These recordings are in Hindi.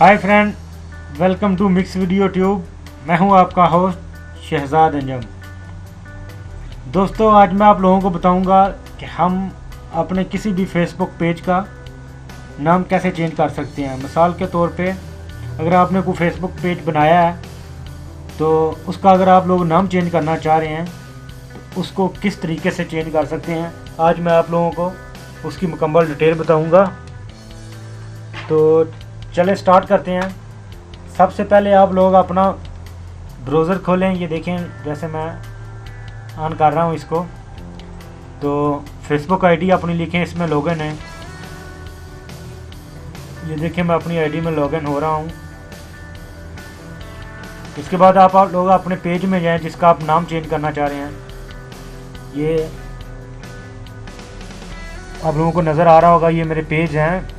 Hi friend, welcome to mix video tube. मैं हूं आपका होस्ट शहजाद अंजम। दोस्तों, आज मैं आप लोगों को बताऊंगा कि हम अपने किसी भी फेसबुक पेज का नाम कैसे चेंज कर सकते हैं। मिसाल के तौर पे अगर आपने कोई फेसबुक पेज बनाया है तो उसका अगर आप लोग नाम चेंज करना चाह रहे हैं तो उसको किस तरीके से चेंज कर सकते हैं, आज मैं आप लोगों को उसकी मुकम्मल डिटेल बताऊंगा। तो चले स्टार्ट करते हैं। सबसे पहले आप लोग अपना ब्राउज़र खोलें। ये देखें, जैसे मैं ऑन कर रहा हूँ इसको, तो फेसबुक आईडी अपनी लिखें, इसमें लॉगिन है। ये देखें, मैं अपनी आईडी में लॉगिन हो रहा हूँ। इसके बाद आप लोग अपने पेज में जाएं जिसका आप नाम चेंज करना चाह रहे हैं। ये आप लोगों को नज़र आ रहा होगा, ये मेरे पेज हैं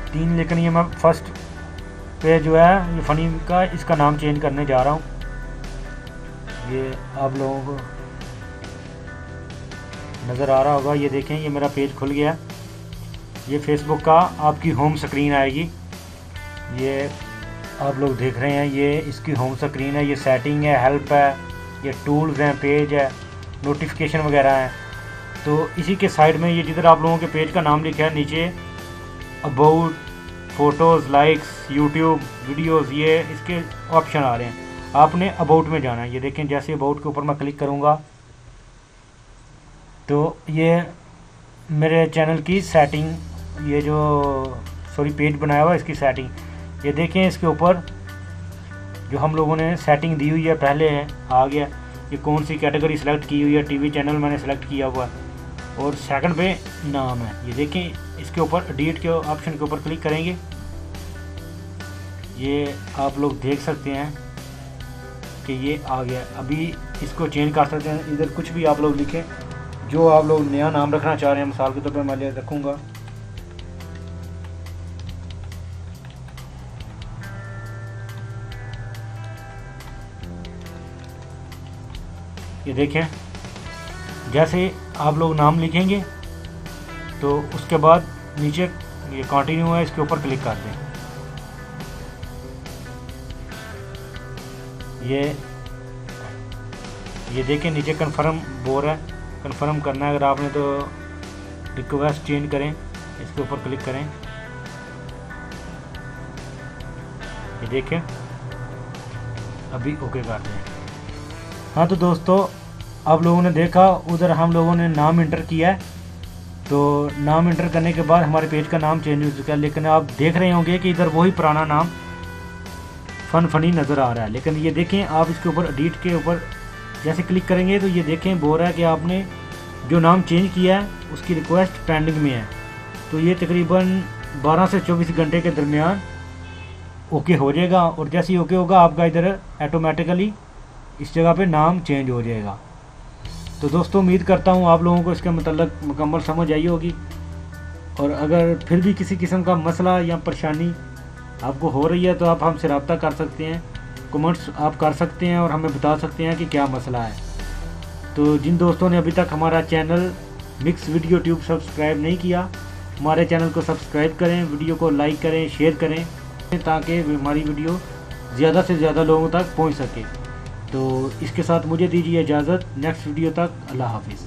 3, लेकिन ये मैं फर्स्ट पेज जो है ये फ़नी का, इसका नाम चेंज करने जा रहा हूँ। ये आप लोगों को नज़र आ रहा होगा, ये देखें, ये मेरा पेज खुल गया। ये फेसबुक का आपकी होम स्क्रीन आएगी, ये आप लोग देख रहे हैं, ये इसकी होम स्क्रीन है। ये सेटिंग है, हेल्प है, ये टूल्स हैं, पेज है, नोटिफिकेशन वगैरह हैं। तो इसी के साइड में ये जिधर आप लोगों के पेज का नाम लिखा है, नीचे about, photos, likes, YouTube videos, ये इसके ऑप्शन आ रहे हैं। आपने अबाउट में जाना है। ये देखें, जैसे अबाउट के ऊपर मैं क्लिक करूँगा तो ये मेरे चैनल की सेटिंग, ये जो पेज बनाया हुआ है इसकी सेटिंग, ये देखें, इसके ऊपर जो हम लोगों ने सेटिंग दी हुई है पहले है, आ गया। ये कौन सी कैटेगरी सेलेक्ट की हुई है, टीवी चैनल मैंने सेलेक्ट किया हुआ है, और सेकंड पे नाम है। ये देखें, इसके ऊपर एडिट के ऑप्शन के ऊपर क्लिक करेंगे, ये आप लोग देख सकते हैं कि ये आ गया। अभी इसको चेंज कर सकते हैं, इधर कुछ भी आप लोग लिखें जो आप लोग नया नाम रखना चाह रहे हैं। मिसाल के तौर पे मैं रखूँगा ये देखें, जैसे आप लोग नाम लिखेंगे तो उसके बाद नीचे ये कंटिन्यू है, इसके ऊपर क्लिक कर दें। ये देखें, नीचे कन्फर्म बोल रहा है, कन्फर्म करना है अगर आपने, तो रिक्वेस्ट चेंज करें, इसके ऊपर क्लिक करें। ये देखें, अभी ओके कर दें। हाँ, तो दोस्तों, आप लोगों ने देखा, उधर हम लोगों ने नाम इंटर किया है, तो नाम इंटर करने के बाद हमारे पेज का नाम चेंज हो चुका है। लेकिन आप देख रहे होंगे कि इधर वही पुराना नाम फनी नज़र आ रहा है। लेकिन ये देखें, आप इसके ऊपर एडिट के ऊपर जैसे क्लिक करेंगे तो ये देखें बोल रहा है कि आपने जो नाम चेंज किया है उसकी रिक्वेस्ट पेंडिंग में है। तो ये तकरीबन 12 से 24 घंटे के दरमियान ओके हो जाएगा, और जैसे ही ओके होगा आपका इधर ऑटोमेटिकली इस जगह पे नाम चेंज हो जाएगा। तो दोस्तों, उम्मीद करता हूँ आप लोगों को इसके मतलब मुकम्मल समझ आई होगी। और अगर फिर भी किसी किस्म का मसला या परेशानी आपको हो रही है तो आप हमसे रब्ता कर सकते हैं, कमेंट्स आप कर सकते हैं और हमें बता सकते हैं कि क्या मसला है। तो जिन दोस्तों ने अभी तक हमारा channel mix video tube subscribe नहीं किया, हमारे चैनल को सब्सक्राइब करें, वीडियो को लाइक करें, शेयर करें, ताकि हमारी वीडियो ज़्यादा से ज़्यादा लोगों तक पहुँच सके। तो इसके साथ मुझे दीजिए इजाज़त। नेक्स्ट वीडियो तक, अल्लाह हाफिज़।